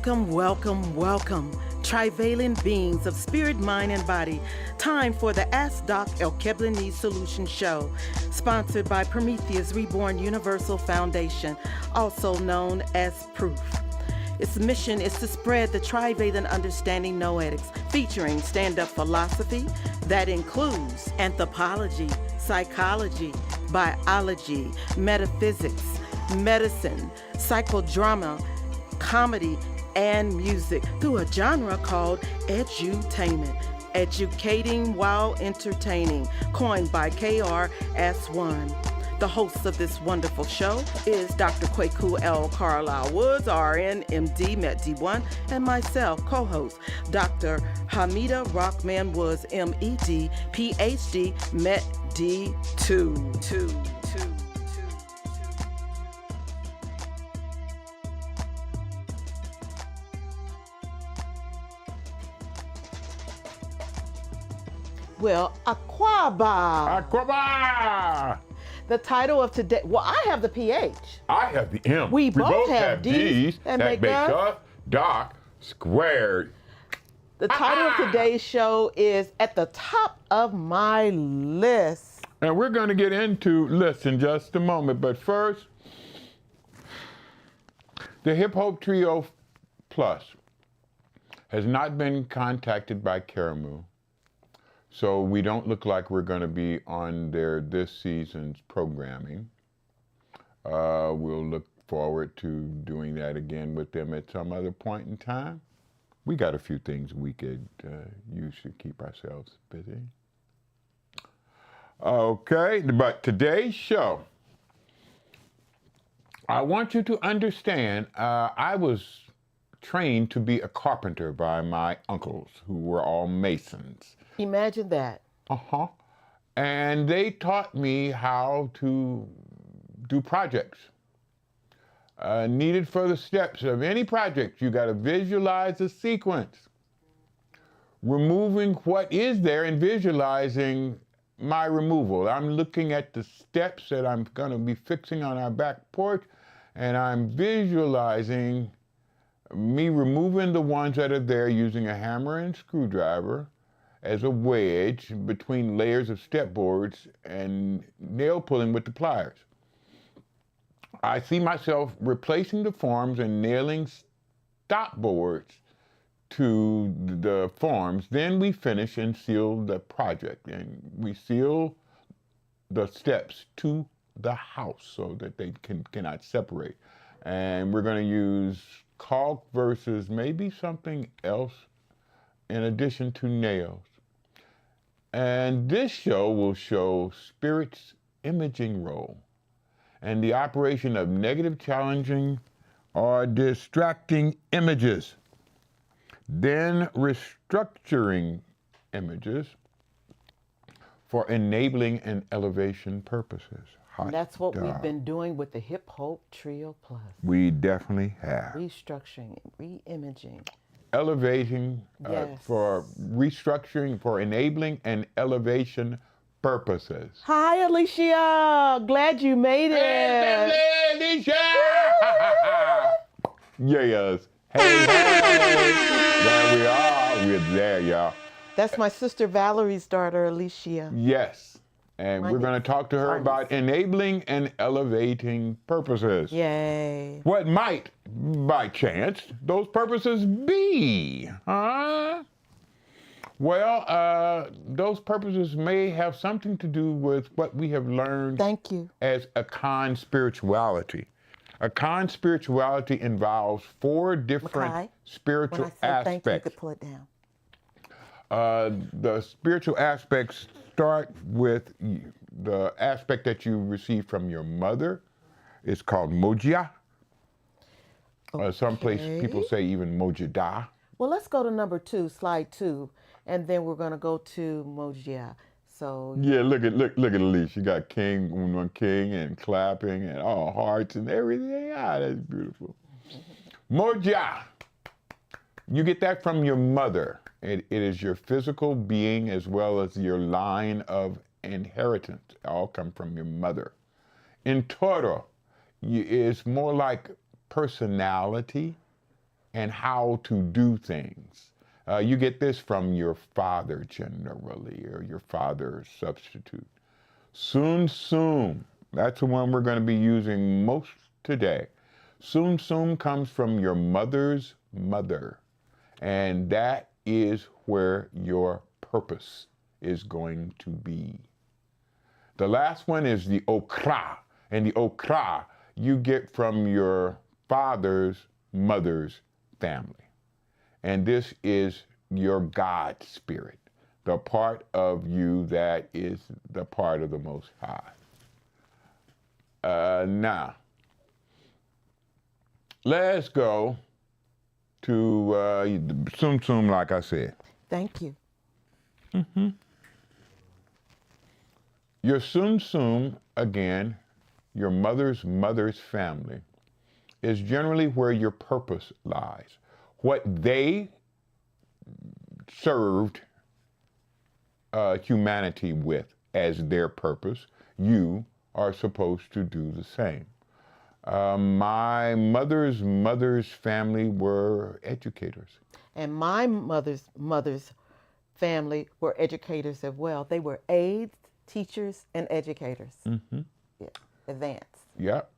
Welcome, welcome, welcome, trivalent beings of spirit, mind, and body. Time for the Ask Doc Alkebulanese Solution Show, sponsored by Prometheus Reborn Universal Foundation, also known as Proof. Its mission is to spread the trivalent understanding noetics, featuring stand-up philosophy that includes anthropology, psychology, biology, metaphysics, medicine, psychodrama, comedy, and music through a genre called edutainment, educating while entertaining, coined by KRS-One. The host of this wonderful show is Dr. Kwaku L. Carlisle Woods, RN, MD, MED-D1, and myself, co-host, Dr. Hamida Rockman Woods, MED, PhD, MED-D2. Well, Aquaba. The title of today, well, I have the PH. I have the M. We both have D's that make us Doc squared. The title of today's show is at the top of my list. And we're going to get into lists in just a moment. But first, the Hip Hop Trio Plus has not been contacted by Caramoo. So we don't look like we're going to be on this season's programming. We'll look forward to doing that again with them at some other point in time. We got a few things we could use to keep ourselves busy. Okay, but today's show, I want you to understand, I was trained to be a carpenter by my uncles, who were all masons. Imagine that. And they taught me how to do projects. Needed for the steps of any project, you got to visualize the sequence. Removing what is there and visualizing my removal. I'm looking at the steps that I'm going to be fixing on our back porch, and I'm visualizing me removing the ones that are there using a hammer and screwdriver as a wedge between layers of step boards and nail pulling with the pliers. I see myself replacing the forms and nailing stop boards to the forms. Then we finish and seal the project, and we seal the steps to the house so that they cannot separate. And we're going to use caulk versus maybe something else in addition to nails. And this show will show spirit's imaging role and the operation of negative, challenging, or distracting images. Then restructuring images for enabling and elevation purposes. And that's what we've been doing with the Hip Hop Trio Plus. We definitely have. Restructuring, re-imaging. Elevating, Yes. For restructuring, for enabling and elevation purposes. Hi, Alicia. Glad you made it. Hey, Alicia! Yes. Hey. There we are. We're there, y'all. That's my sister Valerie's daughter, Alicia. Yes. And we're going to talk to her about enabling and elevating purposes. Yay. What might, by chance, those purposes be? Huh? Well, those purposes may have something to do with what we have learned Thank you. as a con-spirituality. A con-spirituality involves 4 different Makai, spiritual when I say aspects. thank you, you could pull it down. The spiritual aspects start with the aspect that you receive from your mother. It's called Mojia. Some people say even Mojida. Well, let's go to number 2, slide 2, and then we're going to go to Mojia. So yeah, look at Elise. She got king and clapping and all hearts and everything. Ah, that's beautiful. Mojia. You get that from your mother. It is your physical being as well as your line of inheritance. All come from your mother. In Toro, it's more like personality and how to do things. You get this from your father generally, or your father's substitute. Sum sum, that's the one we're going to be using most today. Sum sum comes from your mother's mother, and that is where your purpose is going to be. The last one is the okra, and the okra you get from your father's mother's family. And this is your God spirit, the part of you that is the part of the Most High. Now, let's go to Sum Sum, like I said. Thank you. Your Sum Sum, again, your mother's mother's family, is generally where your purpose lies. What they served humanity with as their purpose, you are supposed to do the same. My mother's mother's family were educators. And my mother's family were educators as well. They were aides, teachers, and educators. Mm-hmm. Yeah, advanced. Yep.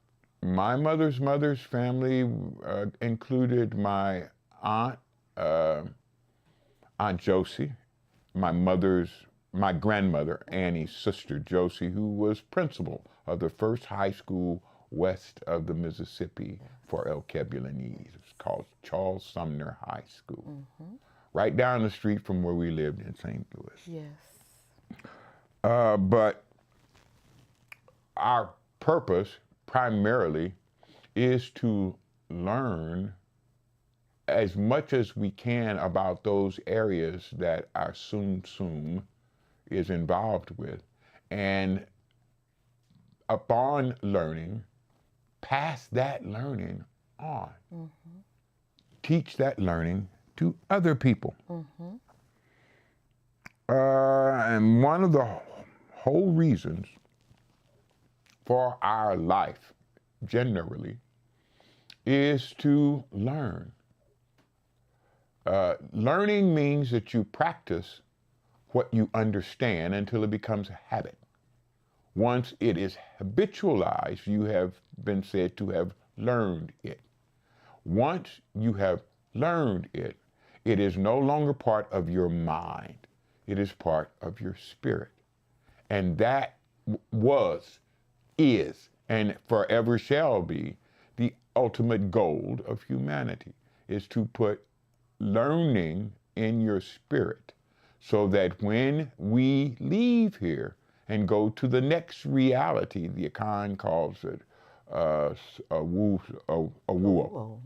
My mother's family included my aunt, Aunt Josie, my grandmother, Annie's sister, Josie, who was principal of the first high school west of the Mississippi for Alkebulanese. It's called Charles Sumner High School, right down the street from where we lived in St. Louis. Yes. But our purpose primarily is to learn as much as we can about those areas that our Sum Sum is involved with. And upon learning, pass that learning on. Teach that learning to other people. And one of the whole reasons for our life generally is to learn. Learning means that you practice what you understand until it becomes a habit. Once it is habitualized, you have been said to have learned it. Once you have learned it, it is no longer part of your mind. It is part of your spirit. And that was, is, and forever shall be the ultimate goal of humanity, is to put learning in your spirit so that when we leave here and go to the next reality, the Akan calls it a wuo.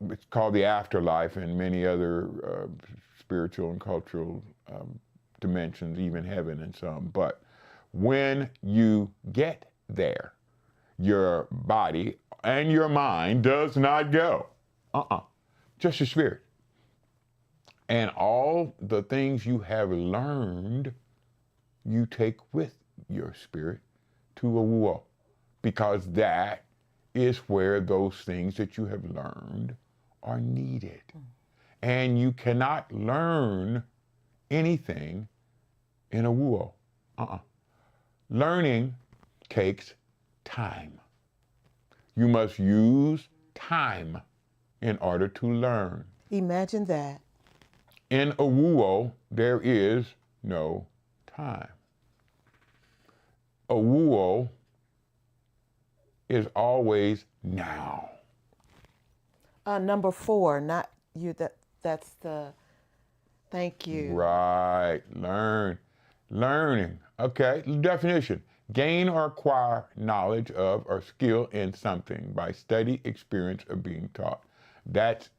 It's called the afterlife and many other spiritual and cultural dimensions, even heaven and some. But when you get there, your body and your mind does not go. Just your spirit. And all the things you have learned, you take with your spirit to a wuo, because that is where those things that you have learned are needed. And you cannot learn anything in a wuo. Learning takes time. You must use time in order to learn. Imagine that. In a wuo, there is no time. A wuo is always now. Number 4, not you. That's the. Thank you. Right. Learning. Okay. Definition: gain or acquire knowledge of or skill in something by study, experience, or being taught. That's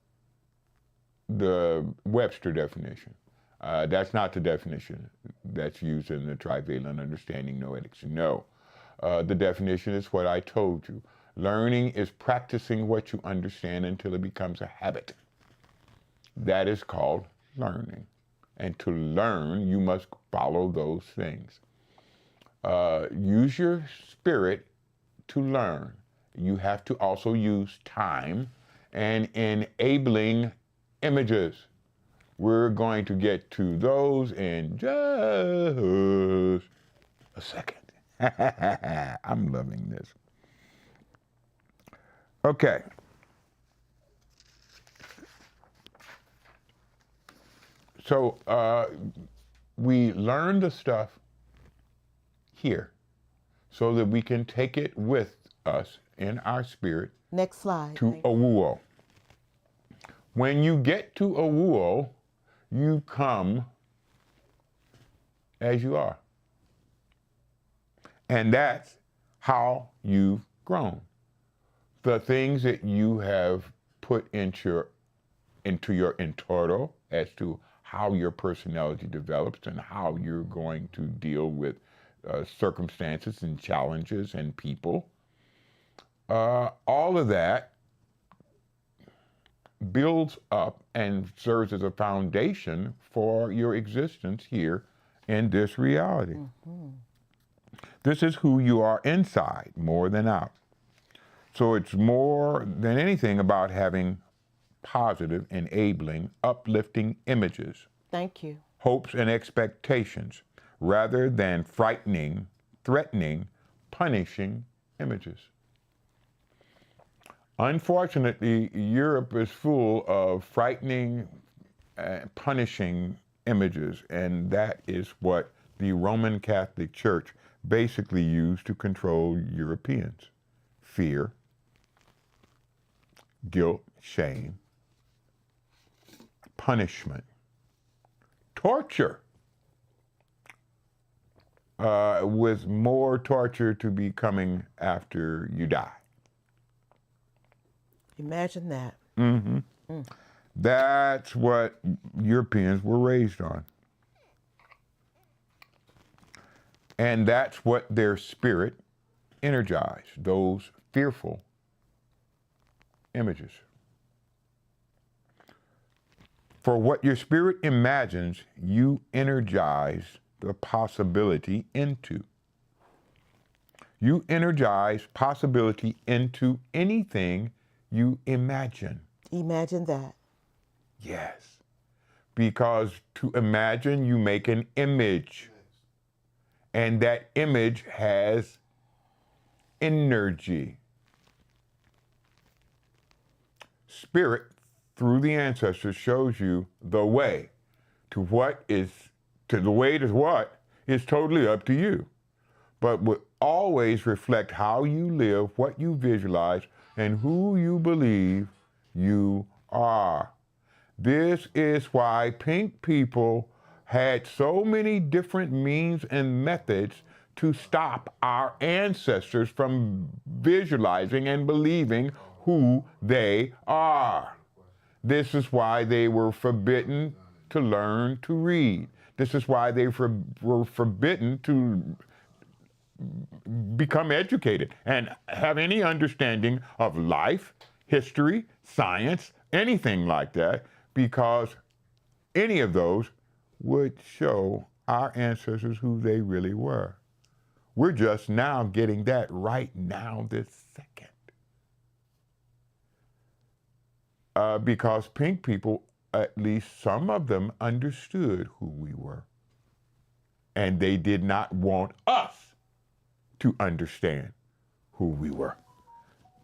the Webster definition. That's not the definition that's used in the Trivalent Understanding Noetics. No. The definition is what I told you. Learning is practicing what you understand until it becomes a habit. That is called learning. And to learn, you must follow those things. Use your spirit to learn. You have to also use time and enabling images. We're going to get to those in just a second. I'm loving this. Okay. So we learn the stuff here so that we can take it with us in our spirit. Next slide. To Owuo. When you get to Owuo, you come as you are. And that's how you've grown. The things that you have put into your entorno as to how your personality develops and how you're going to deal with circumstances and challenges and people. All of that builds up and serves as a foundation for your existence here in this reality. Mm-hmm. This is who you are inside more than out. So it's more than anything about having positive, enabling, uplifting images. Thank you. Hopes and expectations, rather than frightening, threatening, punishing images. Unfortunately, Europe is full of frightening, punishing images, and that is what the Roman Catholic Church basically used to control Europeans. Fear, guilt, shame, punishment, torture, with more torture to be coming after you die. Imagine that. Mm-hmm. Mm. That's what Europeans were raised on. And that's what their spirit energized, those fearful images. For what your spirit imagines, you energize the possibility into. You energize possibility into anything you imagine. Imagine that. Yes. Because to imagine, you make an image. And that image has energy. Spirit, through the ancestors, shows you the way. To the way to what is totally up to you. But will always reflect how you live, what you visualize, and who you believe you are. This is why pink people had so many different means and methods to stop our ancestors from visualizing and believing who they are. This is why they were forbidden to learn to read. This is why they were forbidden to become educated and have any understanding of life, history, science, anything like that, because any of those would show our ancestors who they really were. We're just now getting that right now, this second. Because pink people, at least some of them, understood who we were. And they did not want us to understand who we were.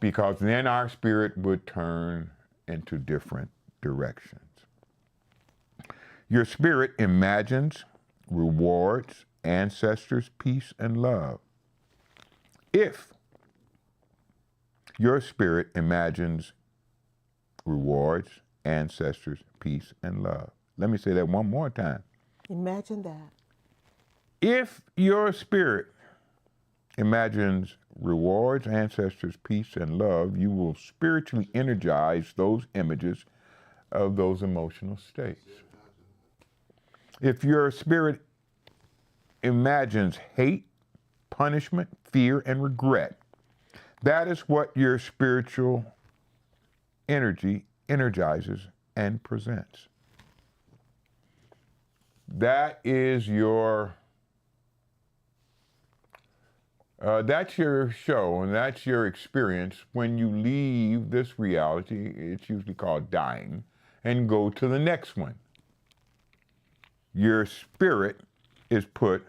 Because then our spirit would turn into different directions. Your spirit imagines, rewards ancestors' peace and love. If your spirit imagines, rewards ancestors' peace and love. Let me say that one more time. Imagine that. If your spirit imagines, rewards ancestors' peace and love, you will spiritually energize those images of those emotional states. If your spirit imagines hate, punishment, fear, and regret, that is what your spiritual energy energizes and presents. That is your That's your show and that's your experience when you leave this reality. It's usually called dying, and go to the next one. Your spirit is put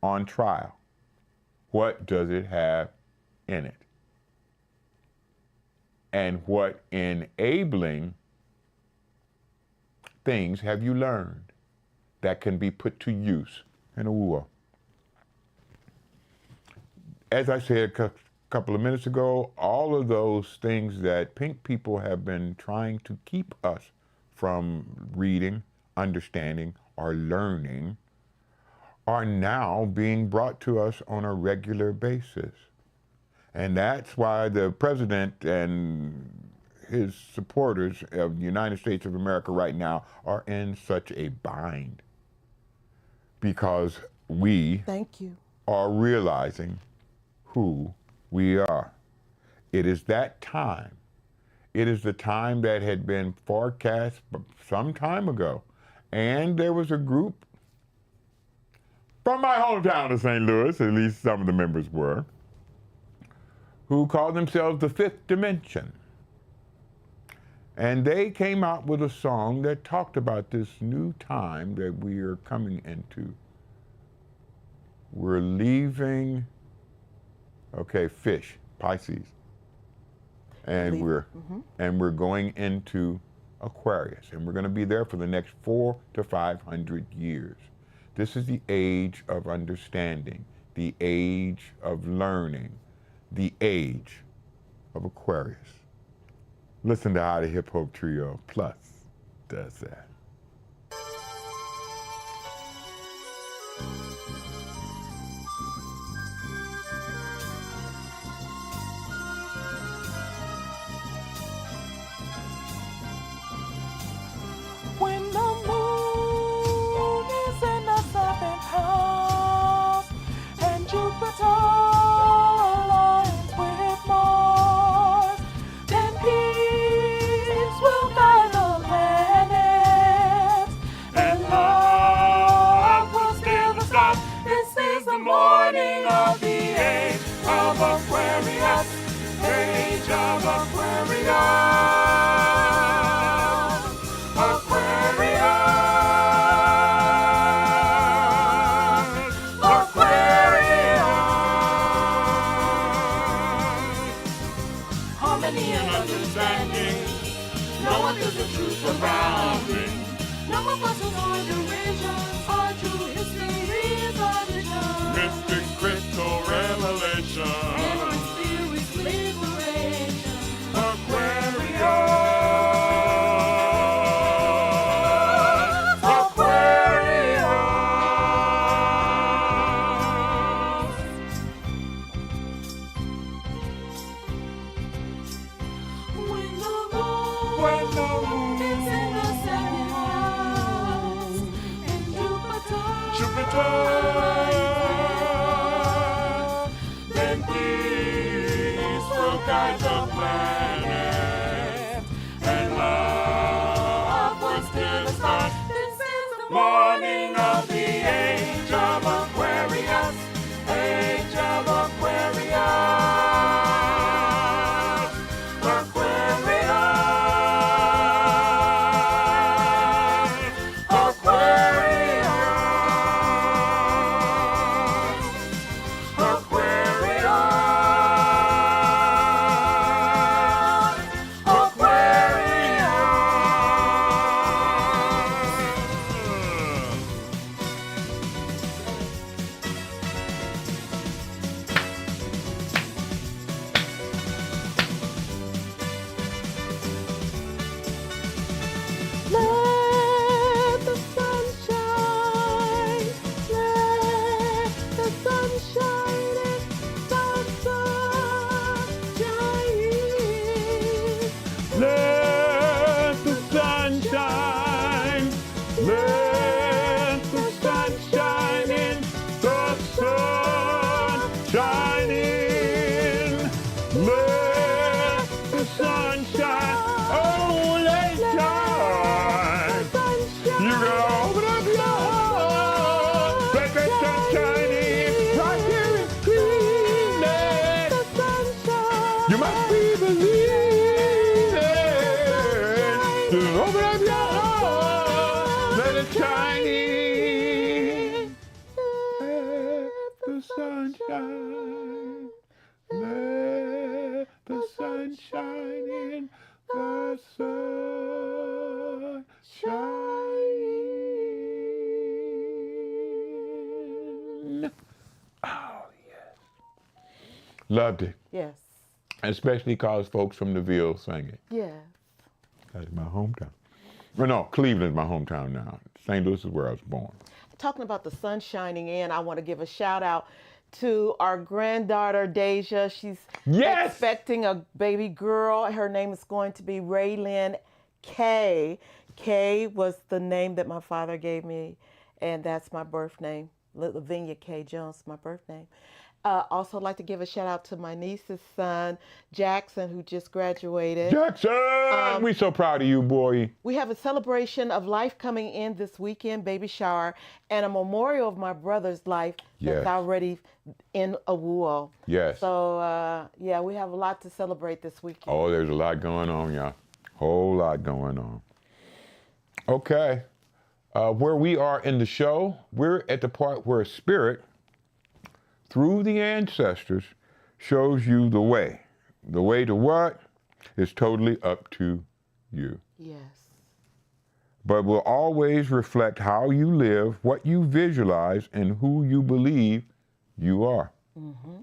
on trial. What does it have in it? And what enabling things have you learned that can be put to use in a war? As I said a couple of minutes ago, all of those things that pink people have been trying to keep us from reading, understanding, or learning are now being brought to us on a regular basis. And that's why the president and his supporters of the United States of America right now are in such a bind. Because we Thank you. are realizing who we are. It is that time. It is the time that had been forecast some time ago. And there was a group from my hometown of St. Louis, at least some of the members were, who called themselves the Fifth Dimension. And they came out with a song that talked about this new time that we are coming into. We're leaving, fish, Pisces. And we're going into Aquarius, and we're going to be there for the next 400 to 500 years. This is the age of understanding, the age of learning, the age of Aquarius. Listen to how the Hip Hop Trio Plus does that. When the moon is in the seventh house and Jupiter aligns with Mars, then peace will guide the planets and love will steer the stars. This is the morning of the age of Aquarius, age of Aquarius. No more puzzles or derisions, our true history is our vision. Mystic crystal revelation. Inner spirit's liberation. Aquarius. When the moon is in the second house and Jupiter then peace will guide the planet and love will steer the stars. This is the morning of the age of Aquarius, age of Aquarius. sunshine in the sunshine. Oh, yes. Loved it. Yes. Especially because folks from the Ville sang it. Yes. That's my hometown. Well, no, Cleveland's my hometown now. St. Louis is where I was born. Talking about the sun shining in, I want to give a shout out to our granddaughter, Deja. She's expecting a baby girl. Her name is going to be Raylyn Kay. Kay was the name that my father gave me, and that's my birth name. Lavinia K. Jones, my birth name. Also like to give a shout out to my niece's son, Jackson, who just graduated. Jackson! We so proud of you, boy. We have a celebration of life coming in this weekend, baby shower, and a memorial of my brother's life that's already in Awuo. Yes. So, yeah, we have a lot to celebrate this weekend. Oh, there's a lot going on, y'all. Whole lot going on. Okay. Where we are in the show, we're at the part where spirit, through the ancestors, shows you the way. The way to what is totally up to you. Yes. But will always reflect how you live, what you visualize, and who you believe you are. Mm-hmm.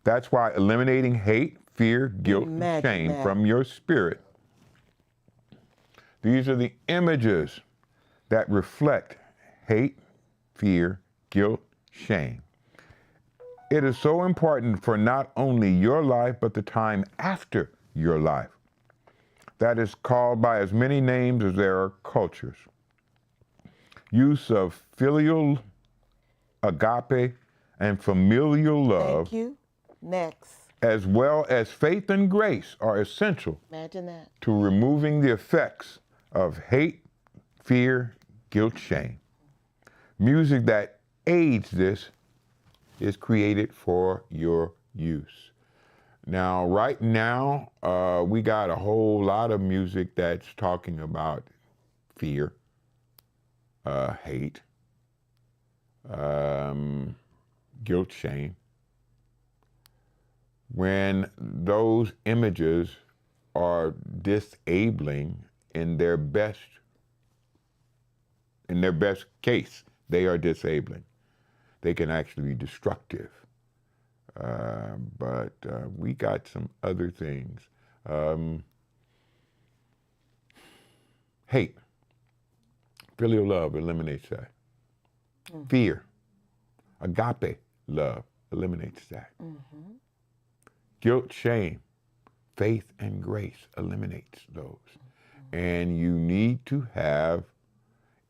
That's why eliminating hate, fear, guilt, and shame from your spirit. These are the images that reflect hate, fear, guilt, shame. It is so important for not only your life, but the time after your life. That is called by as many names as there are cultures. Use of filial, agape, and familial love. Thank you. Next. As well as faith and grace are essential. Imagine that. To removing the effects of hate, fear, guilt, shame. Music that aids this is created for your use. Now, right now, we got a whole lot of music that's talking about fear, hate, guilt, shame. When those images are disabling in their best case, they are disabling. They can actually be destructive. But we got some other things. Hate. Filial love eliminates that. Fear. Agape love eliminates that. Mm-hmm. Guilt, shame, faith, and grace eliminates those. Mm-hmm. And you need to have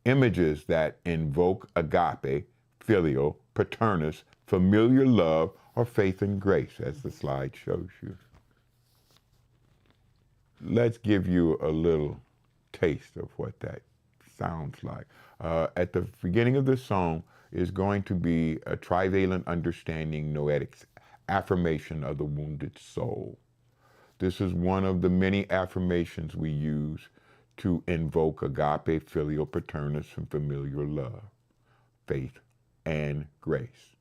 images that invoke agape, filial, paternus, familiar love, or faith and grace, as the slide shows you. Let's give you a little taste of what that sounds like. At the beginning of this song is going to be a trivalent understanding noetics, affirmation of the wounded soul. This is one of the many affirmations we use to invoke agape, filial, paternus, and familiar love, faith, and grace.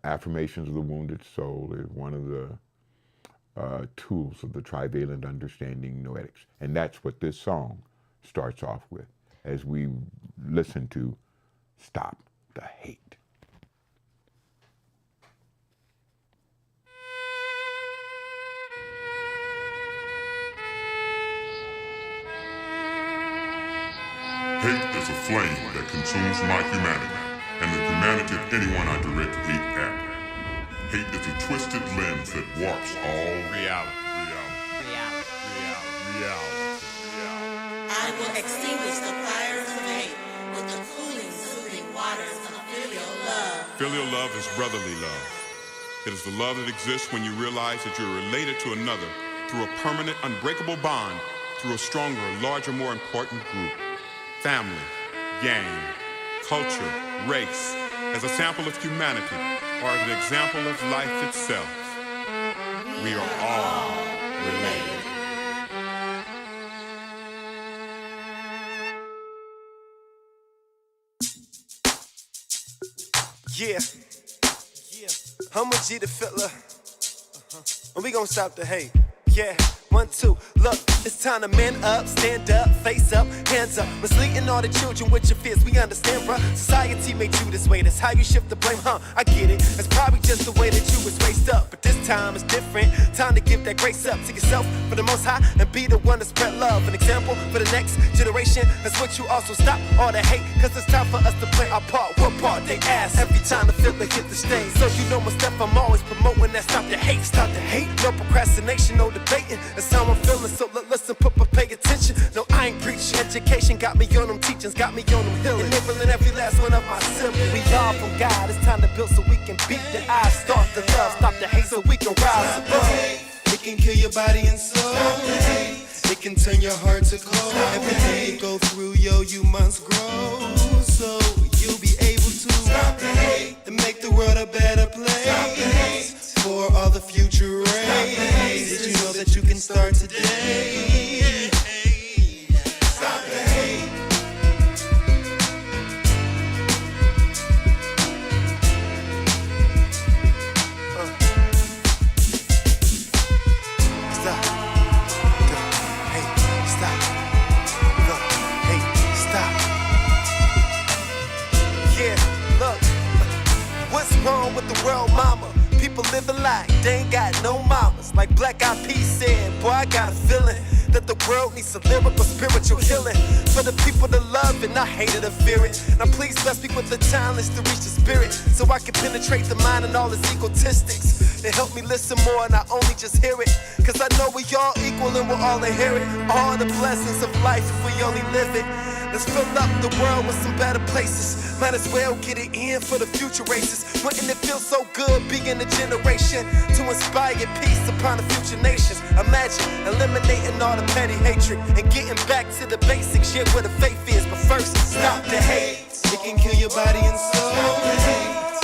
Affirmations of the wounded soul is one of the tools of the trivalent understanding noetics. And that's what this song starts off with as we listen to Stop the Hate. Hate is a flame that consumes my humanity, and the humanity of anyone I direct hate at. Hate is a twisted lens that warps all reality. I will extinguish the fires of hate with the cooling, soothing waters of filial love. Filial love is brotherly love. It is the love that exists when you realize that you're related to another through a permanent, unbreakable bond, through a stronger, larger, more important group. Family, gang, culture, race, as a sample of humanity, or as an example of life itself. We are all related. Yeah. I'm a G the Fiddler. And we gon' stop the hate. Yeah, 1, 2, look, it's time to man up, stand up, face up, hands up. Misleading all the children with your fears, we understand, bruh. Society made you this way, that's how you shift the blame, huh? I get it, it's probably just the way that you was raised up. But this time is different, time to give that grace up to yourself for the most high and be the one to spread love. An example for the next generation, that's what you also stop all the hate, cause it's time for us to play our part. What part they ask every time the feeling hit the stage. So you know my step, I'm always promoting that stop the hate, stop the hate. No procrastination, no debating, that's how I'm feeling, so listen, pay attention. No, I ain't preaching. Education got me on them teachings, got me on them healing. Enabling every last one of my siblings. We all from God, it's time to build so we can beat the odds. Start the love, stop the hate so we can rise above. It can kill your body and soul. It can turn your heart to cold. Everything you go through, yo, you must grow. So you'll be able to stop the hate and make the world a better place for all the future race. Did you know that you can start today? Stop the hate. Stop. Go. Hey, stop. Go. Hey, stop. Yeah, look. What's wrong with the world, mama? People living like they ain't got no mamas. Like Black Eyed Peas said, boy, I got a feeling that the world needs a lyrical spiritual healing for the people to love and not hate it or fear it. Now please bless me with the talents to reach the spirit so I can penetrate the mind and all its egotistics. It help me listen more and not only just hear it, cause I know we all equal and we'll all inherit all the blessings of life if we only live it. Let's fill up the world with some better places. Might as well get it in for the future races. Wouldn't it feel so good being a generation to inspire peace upon the future nations? Imagine eliminating all the petty hatred and getting back to the basics, yeah, where the faith is. But first, stop the hate. It can kill your body and soul.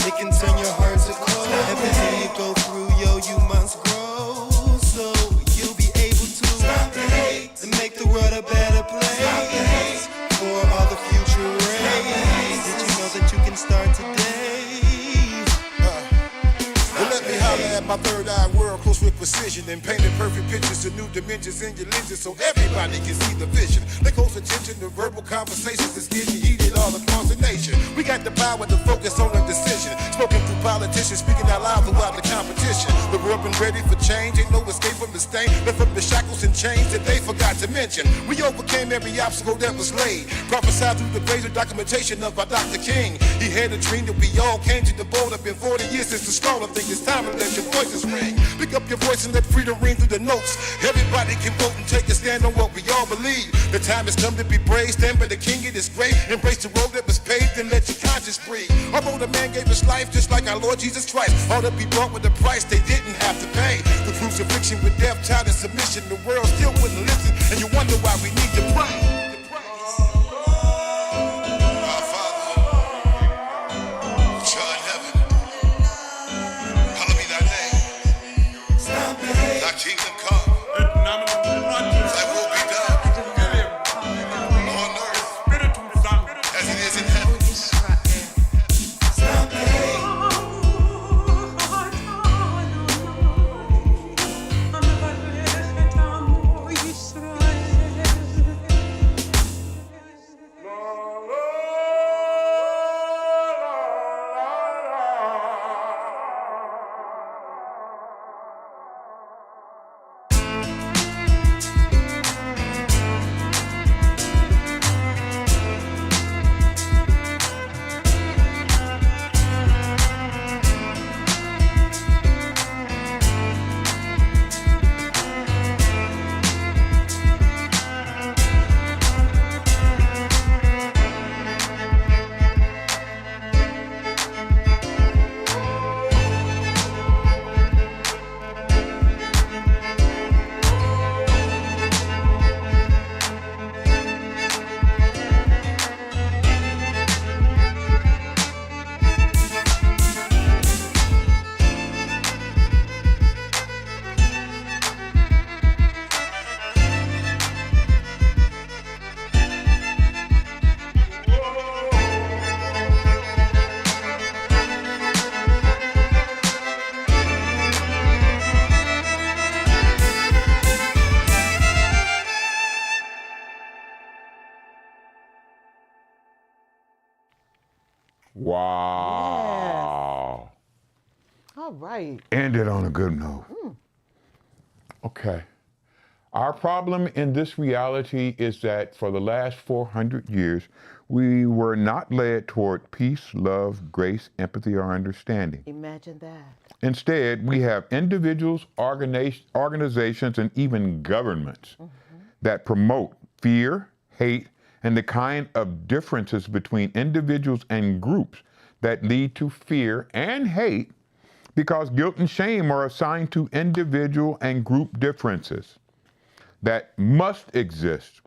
It can turn your heart to cold. Everything you go through, yo, you must grow. So you'll be able to stop the hate and make the world a better place for all the future race. Did you know that you can start today? Well, let me holler at my third eye world close with precision and painting perfect pictures of new dimensions in your lenses so everybody can see the vision. They close attention to verbal conversations that's getting heated all across the nation. We got the power to focus on a decision, spoken through politicians, speaking out loud throughout the competition. The world been ready for change, ain't no escape from the stain, but from the shackles and chains that they forgot to mention. We overcame every obstacle that was laid, prophesied through the greater documentation of our Dr. King. He had a dream that we all came to the border. Been 40 years since the storm. I think it's time to let your voices ring. Pick up your voice and let freedom ring through the notes. Everybody can vote and take a stand on what we all believe. The time has come to be brave, stand by the king, it is great. Embrace the road that was paved and let your conscience breathe. Although the man gave his life just like our Lord Jesus Christ, all that be bought with a price they didn't have to pay. The crucifixion with death, child and submission, the world still wouldn't listen, and you wonder why we need to pray. Kingdom come. Thy will be done on earth as it is in heaven. Stop the hate. Wow. All right. Ended on a good note. Okay. Our problem in this reality is that for the last 400 years, we were not led toward peace, love, grace, empathy, or understanding. Imagine that. Instead, we have individuals, organizations, and even governments that promote fear, hate, and the kind of differences between individuals and groups that lead to fear and hate because guilt and shame are assigned to individual and group differences that must exist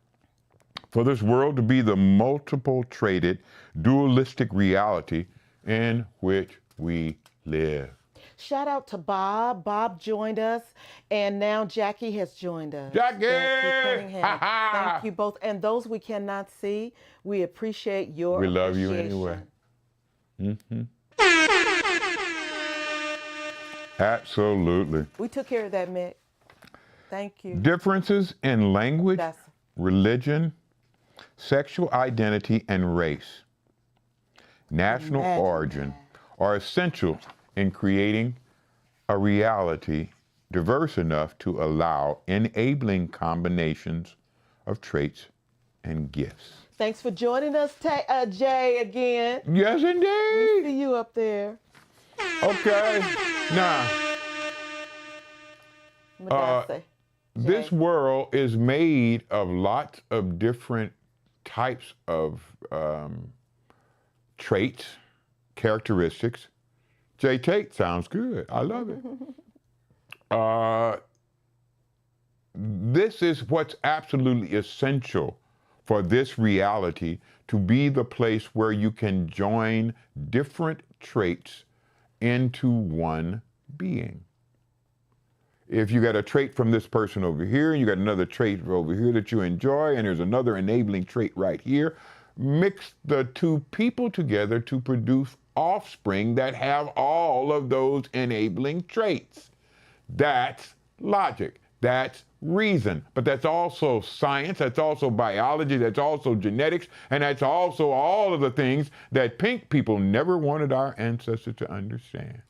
for this world to be the multiple-traded, dualistic reality in which we live. Shout out to Bob. Bob joined us, and now Jackie has joined us. Jackie! Cunningham. Ha-ha! Thank you both. And those we cannot see, we appreciate your We love you appreciation. anyway. Absolutely. We took care of that, Mick. Thank you. Differences in language, That's religion, sexual identity, and race, national Imagine origin are essential in creating a reality diverse enough to allow enabling combinations of traits and gifts. Thanks for joining us, Jay, again. Yes, We indeed. see you up there. Okay. Now, Madase. this world is made of lots of different types of traits, characteristics. Jay Tate sounds good. I love it. This is what's absolutely essential for this reality to be the place where you can join different traits into one being. If you got a trait from this person over here, and you got another trait over here that you enjoy, and there's another enabling trait right here, mix the two people together to produce offspring that have all of those enabling traits. That's logic. That's reason. But that's also science. That's also biology. That's also genetics. And that's also all of the things that pink people never wanted our ancestors to understand.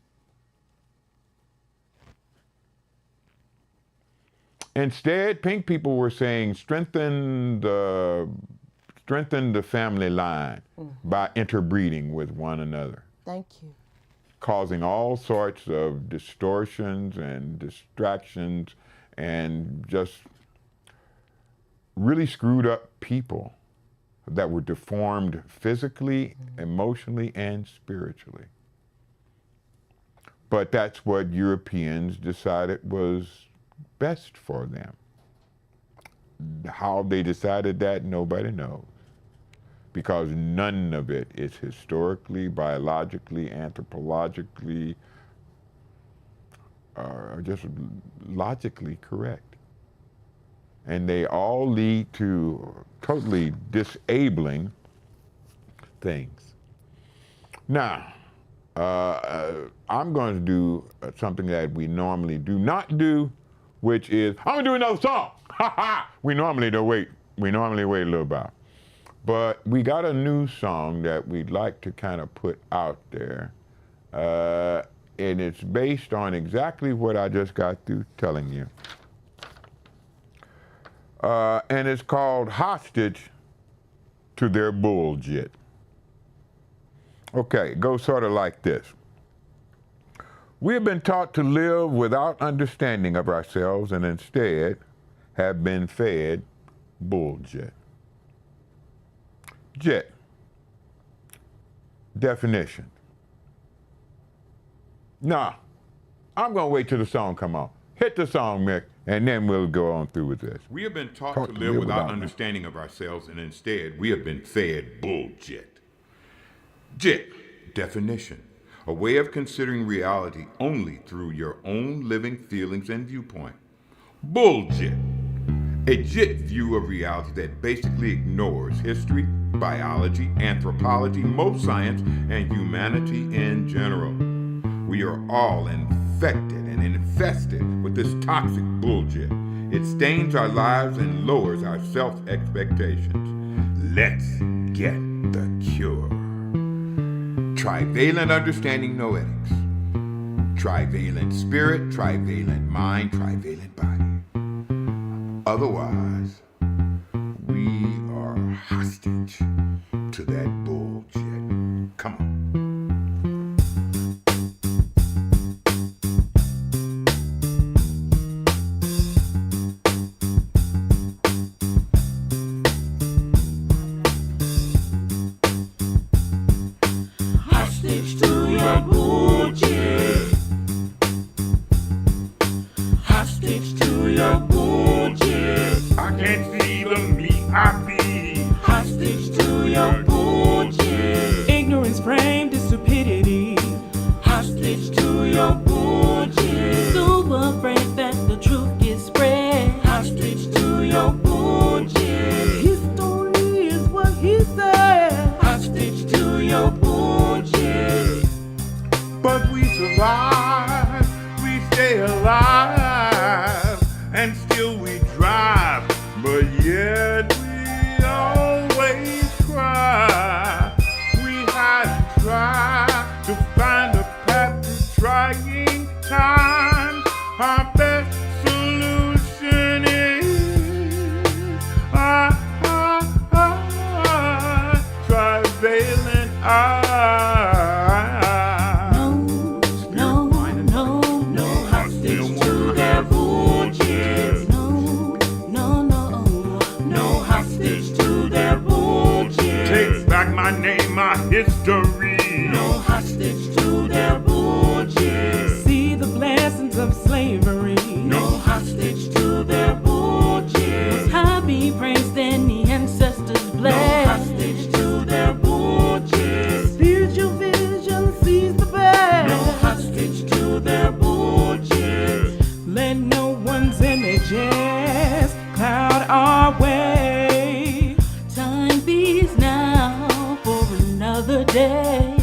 Instead, pink people were saying strengthen the family line by interbreeding with one another, Thank you. causing all sorts of distortions and distractions and just really screwed up people that were deformed physically, emotionally, and spiritually. But that's what Europeans decided was best for them. How they decided that, nobody knows. Because none of it is historically, biologically, anthropologically, or just logically correct. And they all lead to totally disabling things. Now, I'm going to do something that we normally do not do, which is, I'm gonna do another song. Ha ha! We normally wait a little while. But we got a new song that we'd like to kind of put out there. And it's based on exactly what I just got through telling you. And it's called Hostage to Their Bullshit. Okay, it goes sort of like this. We have been taught to live without understanding of ourselves and instead have been fed bullshit. Jet. Definition. Nah, I'm gonna wait till the song come on. Hit the song, Mick, and then we'll go on through with this. We have been taught to live without understanding of ourselves, and instead we have been fed bullshit. JIT, definition. A way of considering reality only through your own living feelings and viewpoint. Bullshit. A JIT view of reality that basically ignores history, biology, anthropology, most science, and humanity in general. We are all infected and infested with this toxic bullshit. It stains our lives and lowers our self-expectations. Let's get the cure. trivalent understanding noetics, trivalent spirit, trivalent mind, trivalent body. Otherwise, we are hostage to that bullshit. Come on. Hostage to your bullshit. Hostage to your bullshit. I can't see the me I be. Hostage to your bullshit. Ignorance framed as stupidity. Hostage to your bullshit. So afraid that the truth gets spread. Hostage to your bullshit. History is what he said. Hostage to your bullshit. But we survive, we stay alive, and still we drive, but yet we always cry. We had to try to find a path through trying times. Our best solution is trivalent No hostage to their bullshit. No hostage to their bullshit. Take back my name, my history. No hostage to their bullshit. See the blessings of slavery. No hostage to their bullshit. Most high be praised and the ancestors blessed. No hostage to their bullshit. Spiritual vision sees the best. No hostage to their bullshit. Let no one's images cloud our way. Time beats now for another day.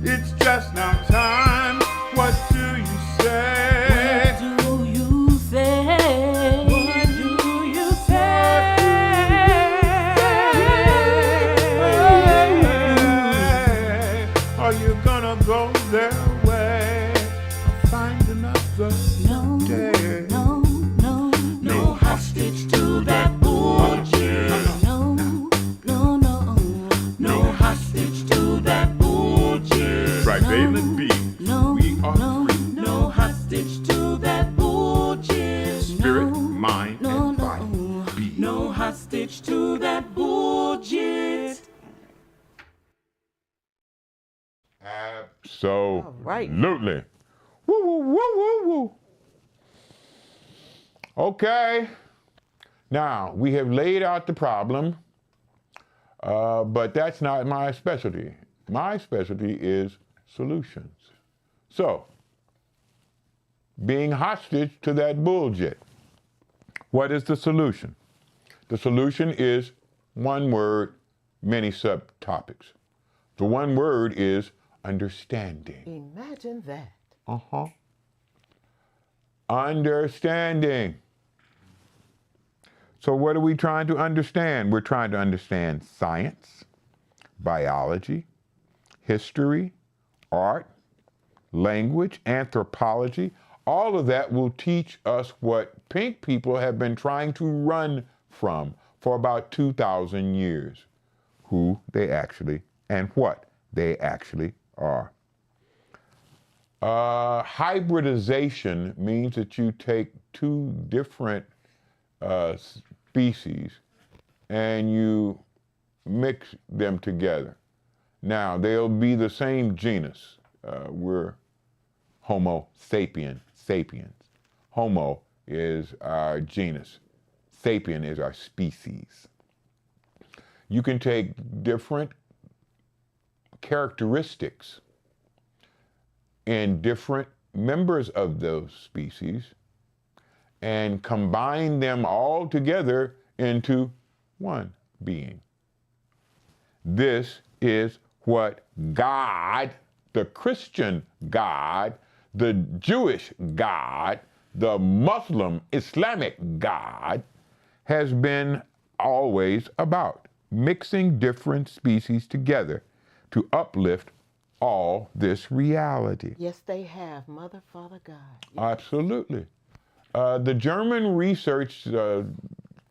It's just now time. What do you say? What do you say? What do you say? Are you gonna go their way or find another day? No hostage to that bullshit. No hostage to that bullshit. Trivalent beings, we are free. No hostage to that bullshit. Spirit, mind, and body. Be. No hostage to that bullshit. Absolutely. Woo, woo, woo, woo, woo. Okay. Now, we have laid out the problem, but that's not my specialty. My specialty is solutions. So, being hostage to that bullshit, what is the solution? The solution is one word, many subtopics. The one word is understanding. Imagine that. Understanding. So what are we trying to understand? We're trying to understand science, biology, history, art, language, anthropology. All of that will teach us what pink people have been trying to run from for about 2,000 years. Who they actually and what they actually are. Hybridization means that you take two different species and you mix them together. Now, they'll be the same genus. We're Homo sapiens. Homo is our genus. Sapien is our species. You can take different characteristics in different members of those species and combine them all together into one being. This is what God, the Christian God, the Jewish God, the Muslim Islamic God, has been always about. Mixing different species together, to uplift all this reality. Yes, they have. Mother, Father, God. Yes. Absolutely. The German research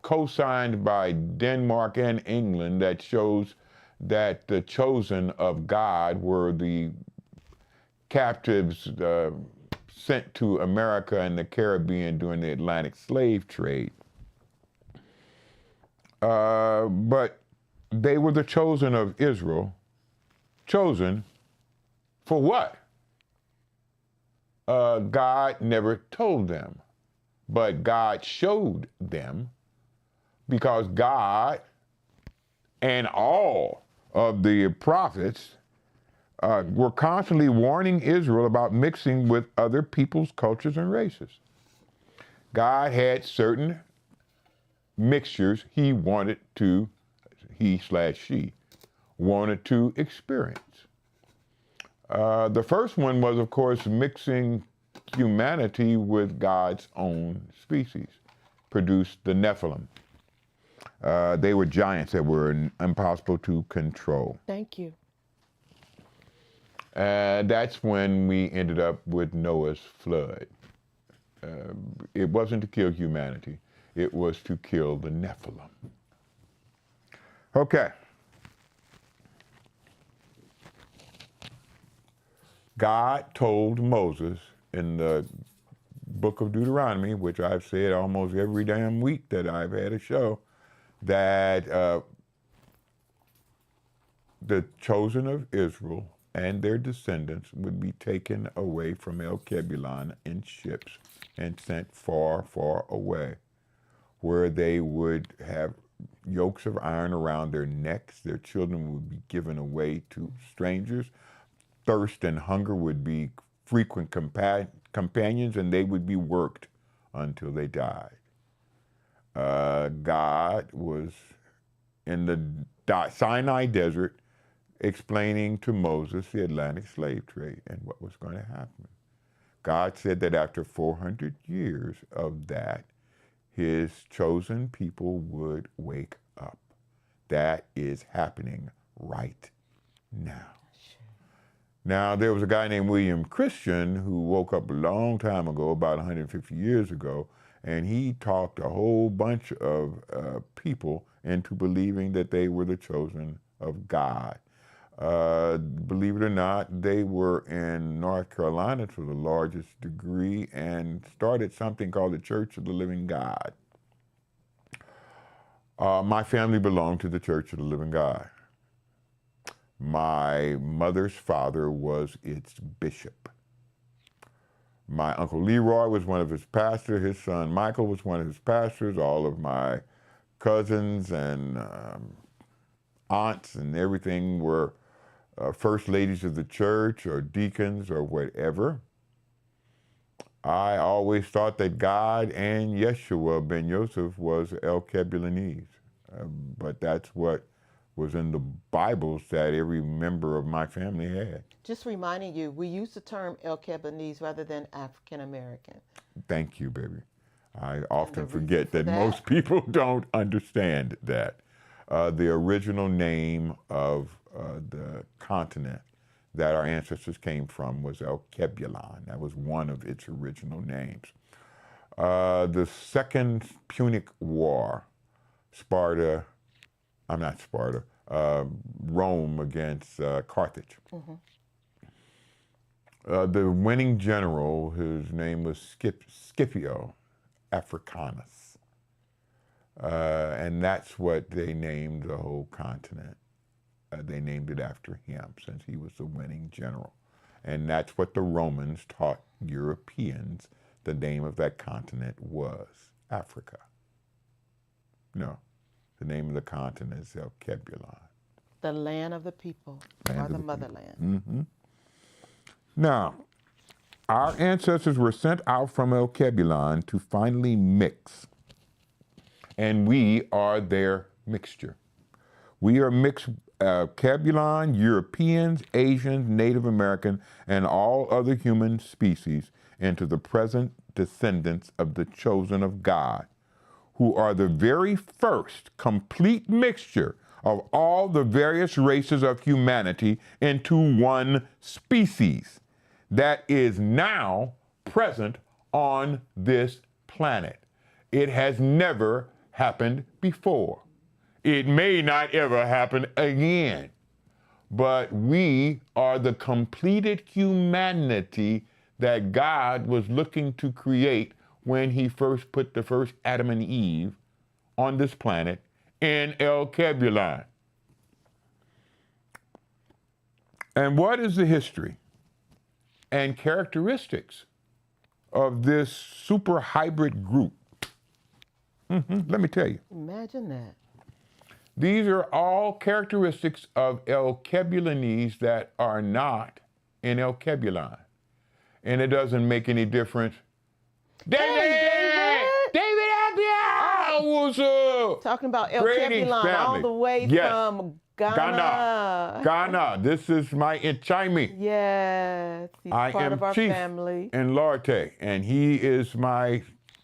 co-signed by Denmark and England that shows that the chosen of God were the captives sent to America and the Caribbean during the Atlantic slave trade. But they were the chosen of Israel. Chosen for what? God never told them, but God showed them, because God and all of the prophets were constantly warning Israel about mixing with other people's cultures and races. God had certain mixtures he she wanted to experience. The first one was, of course, mixing humanity with God's own species, produced the Nephilim. They were giants that were impossible to control. Thank you. That's when we ended up with Noah's flood. It wasn't to kill humanity. It was to kill the Nephilim. Okay. God told Moses in the book of Deuteronomy, which I've said almost every damn week that I've had a show, that the chosen of Israel and their descendants would be taken away from Alkebulan in ships and sent far, far away, where they would have yokes of iron around their necks. Their children would be given away to strangers. Thirst and hunger would be frequent companions, and they would be worked until they died. God was in the Sinai desert explaining to Moses the Atlantic slave trade and what was going to happen. God said that after 400 years of that, his chosen people would wake up. That is happening right now. Now, there was a guy named William Christian who woke up a long time ago, about 150 years ago, and he talked a whole bunch of people into believing that they were the chosen of God. Believe it or not, they were in North Carolina to the largest degree and started something called the Church of the Living God. My family belonged to the Church of the Living God. My mother's father was its bishop. My Uncle Leroy was one of his pastors. His son Michael was one of his pastors. All of my cousins and aunts and everything were first ladies of the church or deacons or whatever. I always thought that God and Yeshua ben Yosef was Alkebulanese, but that's what was in the Bibles that every member of my family had. Just reminding you, we use the term Alkebulanese rather than African American. Thank you, baby. I often forget that most people don't understand that. The original name of the continent that our ancestors came from was Alkebulan. That was one of its original names. The Second Punic War, Rome against Carthage. Mm-hmm. The winning general, whose name was Scipio Africanus, and that's what they named the whole continent. They named it after him since he was the winning general. And that's what the Romans taught Europeans. The name of that continent was Africa. No, the name of the continent is Alkebulan. The land of the people, or the motherland. Mm-hmm. Now, our ancestors were sent out from Alkebulan to finally mix. And we are their mixture. We are mixed Alkebulan, Europeans, Asians, Native American, and all other human species into the present descendants of the chosen of God, who are the very first complete mixture of all the various races of humanity into one species that is now present on this planet. It has never happened before. It may not ever happen again. But we are the completed humanity that God was looking to create when he first put the first Adam and Eve on this planet in Alkebulan. And what is the history and characteristics of this super hybrid group? Let me tell you. Imagine that. These are all characteristics of Alkebulanese that are not in Alkebulan. And it doesn't make any difference. David! David Appiah! What's up? Talking about Greetings, Alkebulan all family. the way Yes. from Ghana. Ghana. This is my Inchaimi. Yes, he's I part am of our Chief family. in Larte, and he is my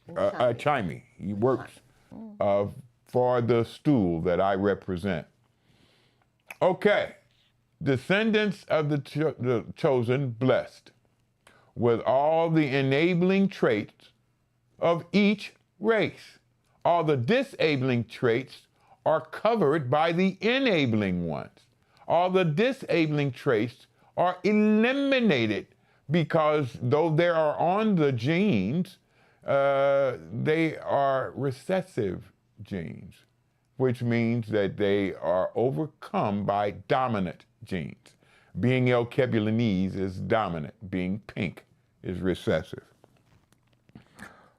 Inchaimi. He works for the stool that I represent. Okay, descendants of the chosen, blessed with all the enabling traits of each race. All the disabling traits are covered by the enabling ones. All the disabling traits are eliminated because though they are on the genes, they are recessive genes, which means that they are overcome by dominant genes. Being Alkebulanese is dominant. Being pink is recessive.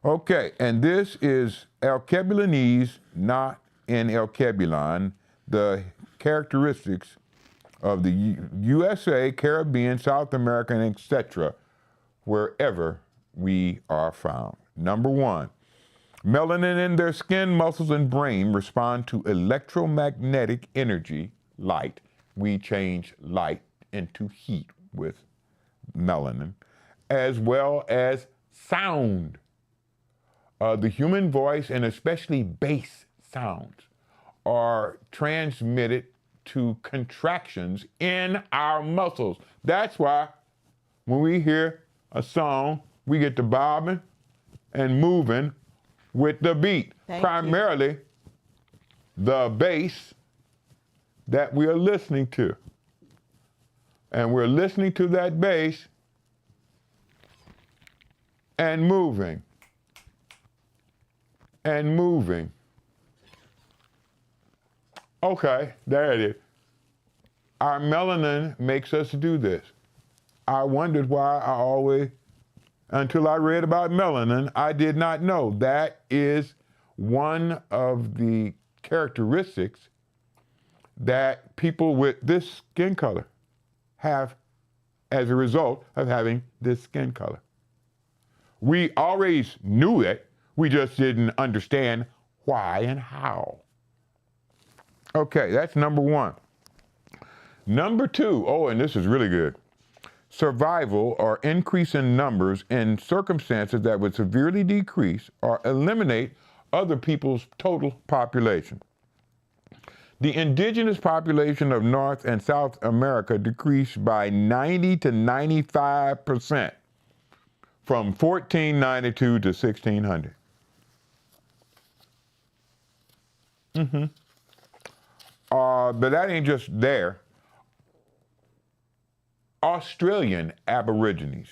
Okay, and this is Alkebulanese, not in Alkebulan, the characteristics of the USA, Caribbean, South America, and etc., wherever we are found. Number one, melanin in their skin, muscles, and brain respond to electromagnetic energy, light. We change light into heat with melanin, as well as sound. The human voice, and especially bass sounds, are transmitted to contractions in our muscles. That's why when we hear a song, we get to bobbing and moving with the beat. Primarily the bass that we are listening to. And we're listening to that bass and moving and moving. Okay, there it is. Our melanin makes us do this. I wondered why I always, until I read about melanin, I did not know that is one of the characteristics that people with this skin color have as a result of having this skin color. We always knew it, we just didn't understand why and how. Okay, that's number one. Number two, oh, and this is really good. Survival or increase in numbers in circumstances that would severely decrease or eliminate other people's total population. The indigenous population of North and South America decreased by 90 to 95% from 1492 to 1600. But that ain't just there. Australian Aborigines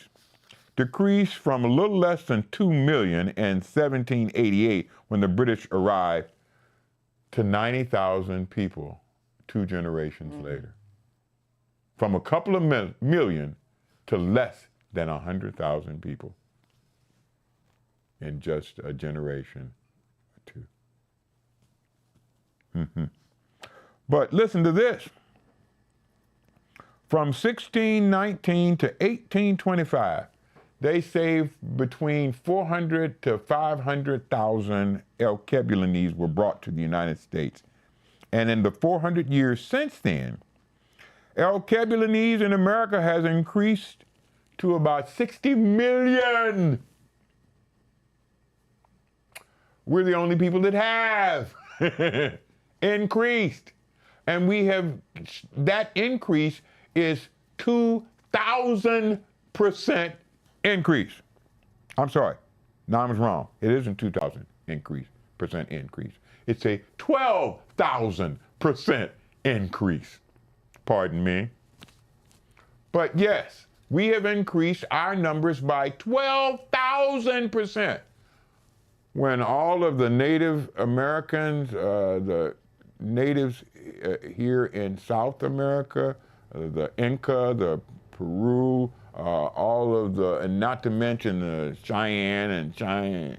decreased from a little less than 2 million in 1788 when the British arrived to 90,000 people 2 generations later. From a couple of million to less than 100,000 people in just a generation or 2. But listen to this. From 1619 to 1825, they saved between 400 to 500,000 Alkebulanese were brought to the United States. And in the 400 years since then, Alkebulanese in America has increased to about 60 million. We're the only people that have increased. And that increase is 2,000% increase. I'm sorry, no, I was wrong. It isn't 2,000% increase. It's a 12,000% increase. Pardon me. But yes, we have increased our numbers by 12,000%. When all of the Native Americans, the natives here in South America, the Inca, the Peru, all of the, and not to mention the Cheyenne and Sioux,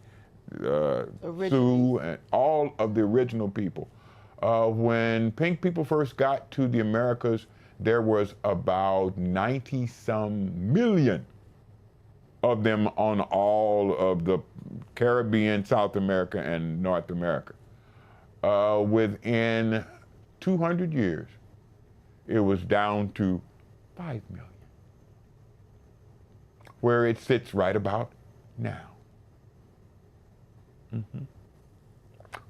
and all of the original people. When pink people first got to the Americas, there was about 90-some million of them on all of the Caribbean, South America, and North America. Within 200 years, it was down to 5 million, where it sits right about now.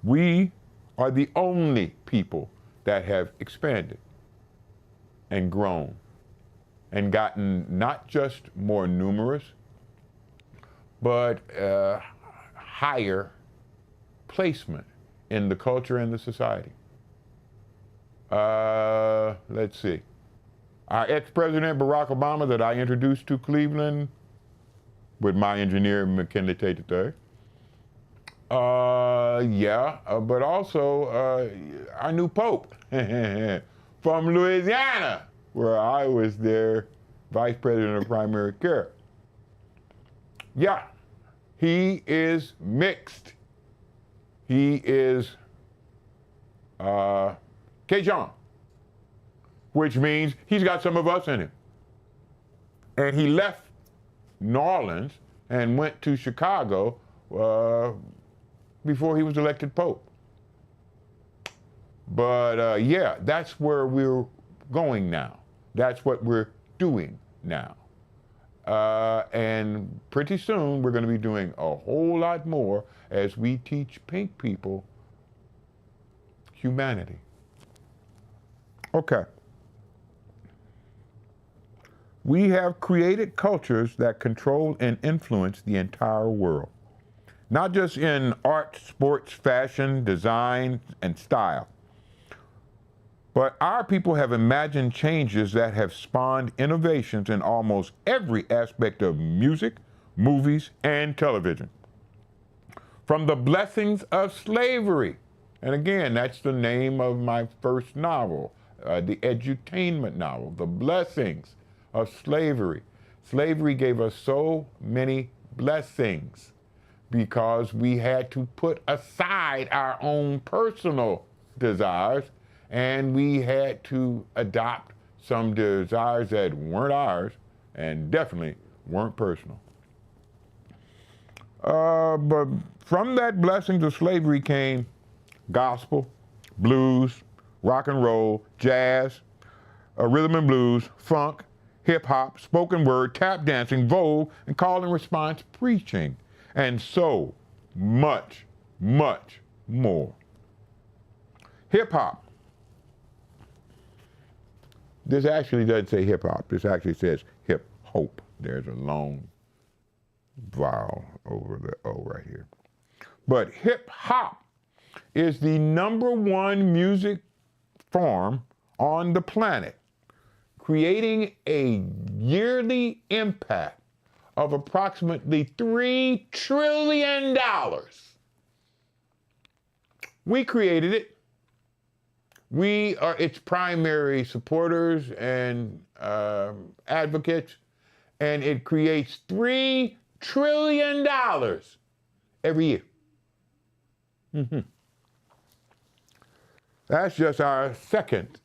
We are the only people that have expanded and grown and gotten not just more numerous, but higher placement in the culture and the society. Let's see. Our ex-president Barack Obama, that I introduced to Cleveland with my engineer McKinley Tate III. But also our new Pope from Louisiana, where I was their vice president of primary care. Yeah, he is mixed. He is Cajun, which means he's got some of us in him. And he left New Orleans and went to Chicago before he was elected Pope. But yeah, that's where we're going now. That's what we're doing now. And pretty soon we're going to be doing a whole lot more as we teach pink people humanity. Okay. We have created cultures that control and influence the entire world, not just in art, sports, fashion, design, and style. But our people have imagined changes that have spawned innovations in almost every aspect of music, movies, and television. From the blessings of slavery, and again, that's the name of my first novel, the edutainment novel, The Blessings of Slavery. Slavery gave us so many blessings because we had to put aside our own personal desires, and we had to adopt some desires that weren't ours and definitely weren't personal. But from that blessings of slavery came gospel, blues, rock and roll, jazz, rhythm and blues, funk, hip hop, spoken word, tap dancing, vogue, and call and response preaching, and so much, much more. Hip hop. This actually doesn't say hip hop. This actually says hip hope. There's a long vowel over the O right here. But hip hop is the #1 music form on the planet, creating a yearly impact of approximately $3 trillion. We created it. We are its primary supporters and advocates, and it creates $3 trillion every year. That's just our second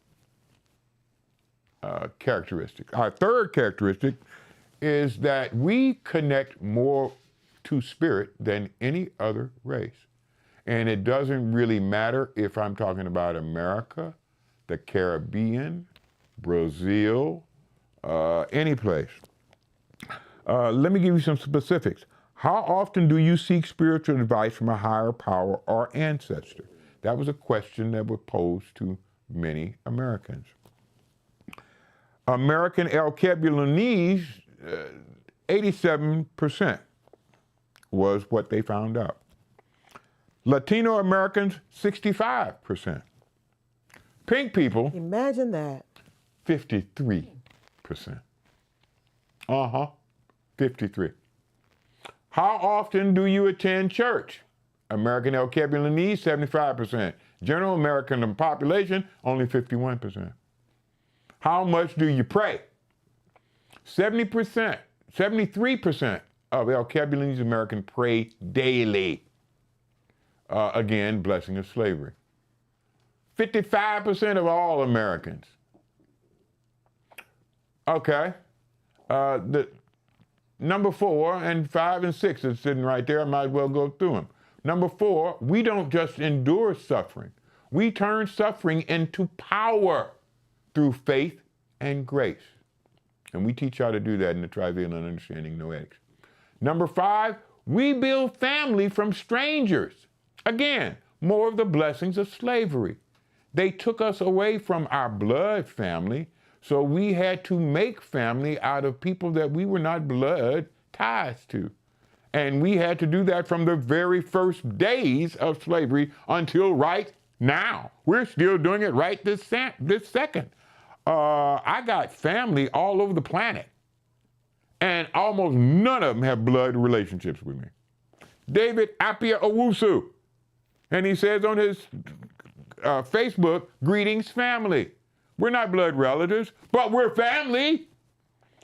characteristic. Our third characteristic is that we connect more to spirit than any other race. And it doesn't really matter if I'm talking about America, the Caribbean, Brazil, any place. Let me give you some specifics. How often do you seek spiritual advice from a higher power or ancestor? That was a question that was posed to many Americans. American Alkebulanese, 87% was what they found out. Latino Americans, 65%. Pink people, Imagine that. 53%. 53. How often do you attend church? American Alkebulanese, 75%. General American population, only 51%. How much do you pray? 70%, 73% of Alkebulanese Americans pray daily. Again, blessing of slavery. 55% of all Americans. Okay. The number 4 and 5 and 6 is sitting right there. I might as well go through them. Number 4, we don't just endure suffering. We turn suffering into power through faith and grace. And we teach how to do that in the Trivalent Understanding Noetics. Number 5, we build family from strangers. Again, more of the blessings of slavery. They took us away from our blood family, so we had to make family out of people that we were not blood ties to. And we had to do that from the very first days of slavery until right now. We're still doing it right this second. I got family all over the planet, and almost none of them have blood relationships with me. David Appiah Owusu, and he says on his Facebook, greetings family. We're not blood relatives, but we're family.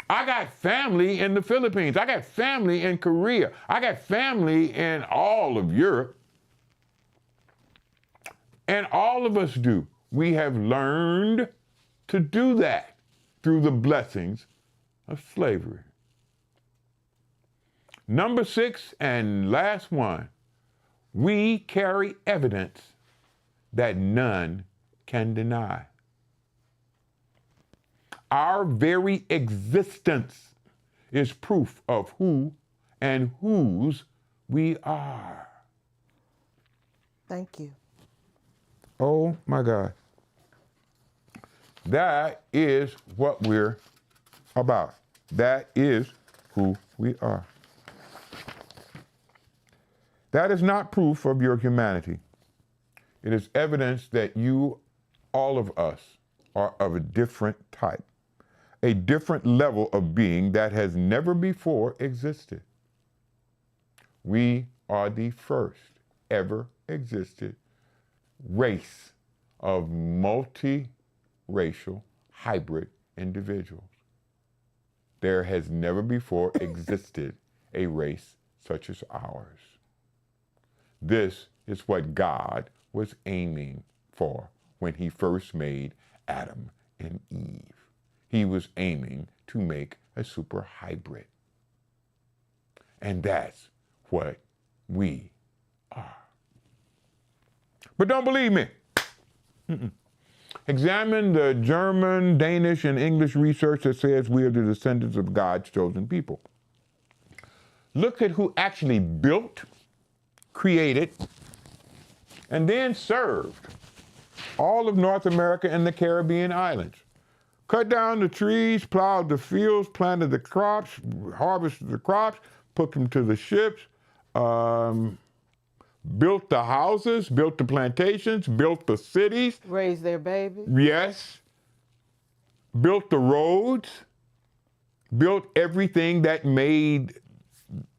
I got family in the Philippines. I got family in Korea. I got family in all of Europe. And all of us do. We have learned to do that through the blessings of slavery. Number 6 and last one, we carry evidence that none can deny. Our very existence is proof of who and whose we are. Thank you. Oh my God. That is what we're about. That is who we are. That is not proof of your humanity. It is evidence that you, all of us, are of a different type, a different level of being that has never before existed. We are the first ever existed race of multiracial hybrid individuals. There has never before existed a race such as ours. This is what God was aiming for when he first made Adam and Eve. He was aiming to make a super hybrid. And that's what we are. But don't believe me. Examine the German, Danish, and English research that says we are the descendants of God's chosen people. Look at who actually built, created, and then served all of North America and the Caribbean islands. Cut down the trees, plowed the fields, planted the crops, harvested the crops, put them to the ships, built the houses, built the plantations, built the cities. Raise their babies. Yes. Built the roads, built everything that made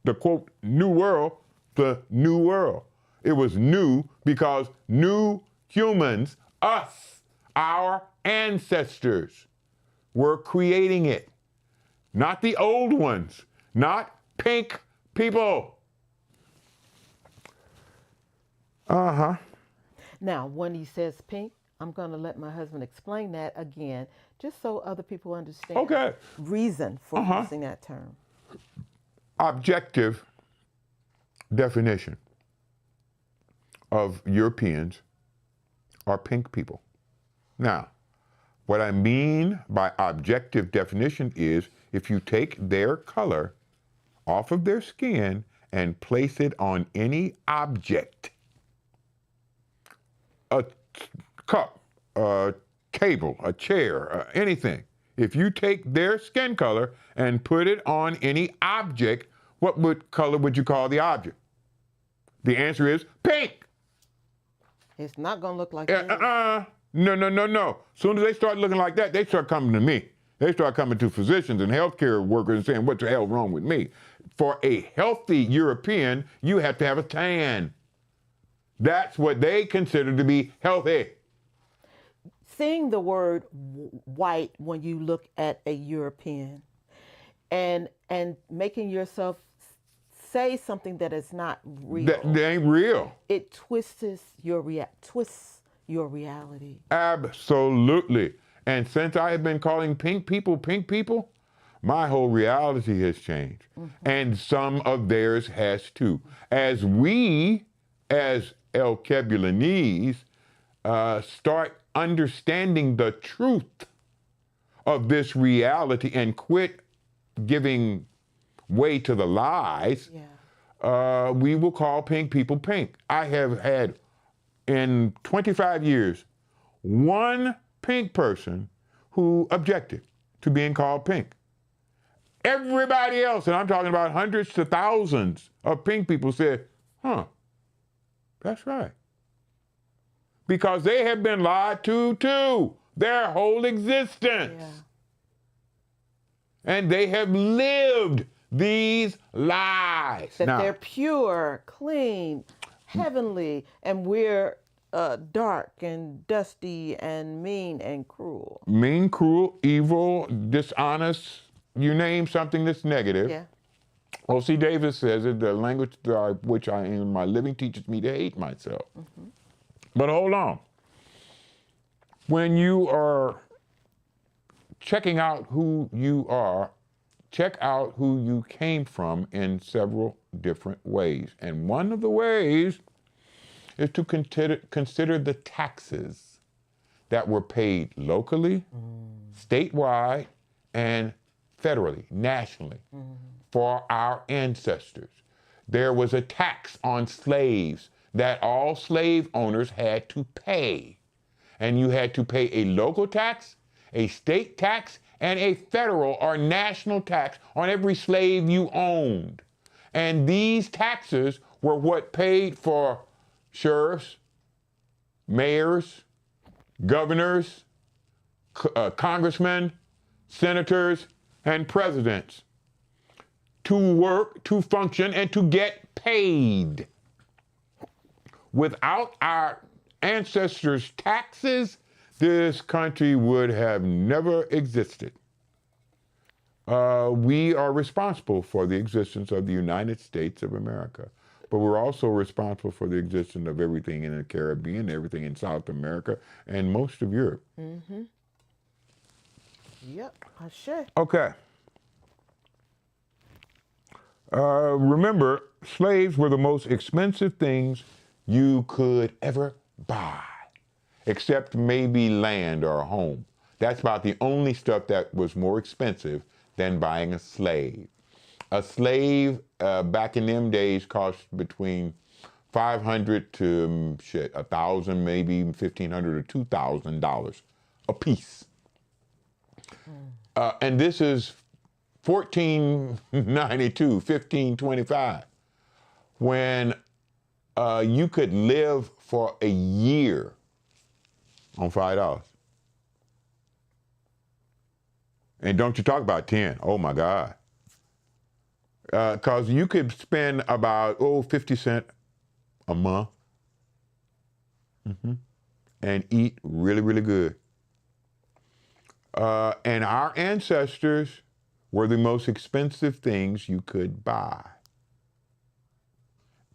the, quote, new world, the new world. It was new because new humans, us, our ancestors, were creating it. Not the old ones, not pink people. Now, when he says pink, I'm going to let my husband explain that again, just so other people understand. Okay. Reason for using that term. Objective definition of Europeans are pink people. Now, what I mean by objective definition is if you take their color off of their skin and place it on any object, a cup, a table, a chair, anything. If you take their skin color and put it on any object, what color would you call the object? The answer is pink. It's not going to look like that. No. As soon as they start looking like that, they start coming to me. They start coming to physicians and healthcare workers and saying, what the hell wrong with me? For a healthy European, you have to have a tan. That's what they consider to be healthy. Seeing the word white when you look at a European and making yourself say something that is not real. That ain't real. It twists your reality. Absolutely. And since I have been calling pink people, my whole reality has changed. And some of theirs has too. As we, as Alkebulanese, start understanding the truth of this reality and quit giving way to the lies, we will call pink people pink. I have had, in 25 years, one pink person who objected to being called pink. Everybody else, and I'm talking about hundreds to thousands of pink people, said, that's right. Because they have been lied to too, their whole existence. Yeah. And they have lived these lies. That now, they're pure, clean, heavenly, and we're dark and dusty and mean and cruel. Mean, cruel, evil, dishonest, you name something that's negative. Yeah. O.C. Davis says it, the language which I am, my living teaches me to hate myself. But hold on. When you are checking out who you are, check out who you came from in several different ways. And one of the ways is to consider the taxes that were paid locally, statewide, and federally, nationally, for our ancestors. There was a tax on slaves that all slave owners had to pay. And you had to pay a local tax, a state tax, and a federal or national tax on every slave you owned. And these taxes were what paid for sheriffs, mayors, governors, congressmen, senators, and presidents to work, to function, and to get paid. Without our ancestors' taxes, this country would have never existed. We are responsible for the existence of the United States of America, but we're also responsible for the existence of everything in the Caribbean, everything in South America, and most of Europe. Yep, I should. Okay. Remember, slaves were the most expensive things you could ever buy, except maybe land or a home. That's about the only stuff that was more expensive than buying a slave. A slave back in them days cost between $500 to $1,000, maybe $1,500 or $2,000 a piece. And this is 1492, 1525, when you could live for a year on $5. And don't you talk about 10. Oh my God. Because you could spend about, 50 cents a month and eat really, really good. And our ancestors were the most expensive things you could buy.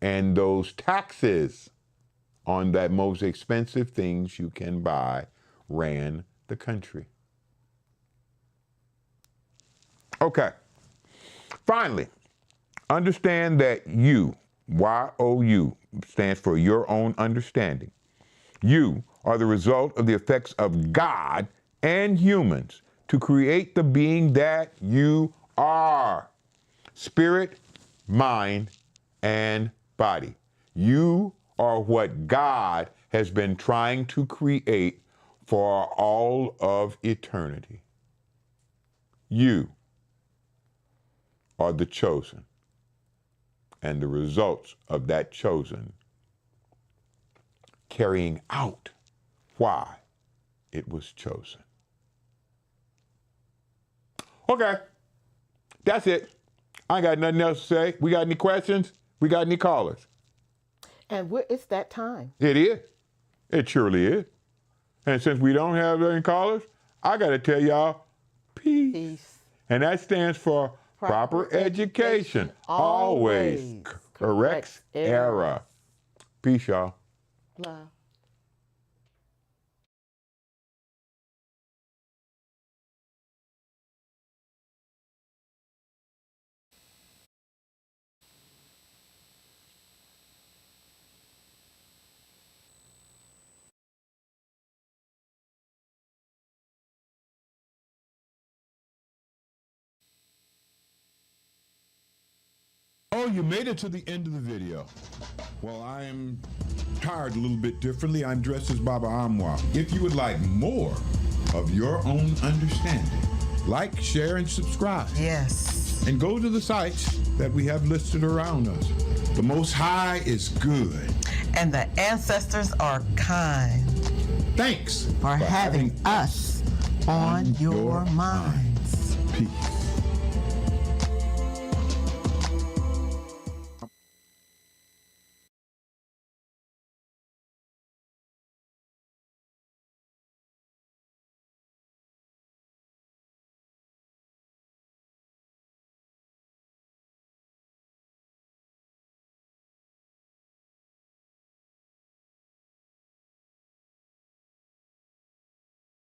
And those taxes on that most expensive things you can buy ran the country. Okay. Finally, understand that you, Y-O-U, stands for your own understanding. You are the result of the effects of God and humans to create the being that you are. Spirit, mind, and body. You are what God has been trying to create for all of eternity. You are the chosen, and the results of that chosen carrying out why it was chosen. Okay, that's it. I ain't got nothing else to say. We got any questions? We got any callers? And it's that time. It is. It surely is. And since we don't have any callers, I got to tell y'all, peace. Peace. And that stands for proper education always corrects error. Peace, y'all. Love. Oh, you made it to the end of the video. Well, I am tired a little bit differently. I'm dressed as Baba Amwa. If you would like more of your own understanding, like, share, and subscribe. Yes. And go to the sites that we have listed around us. The Most High is good. And the ancestors are kind. Thanks for having us on your minds. Peace.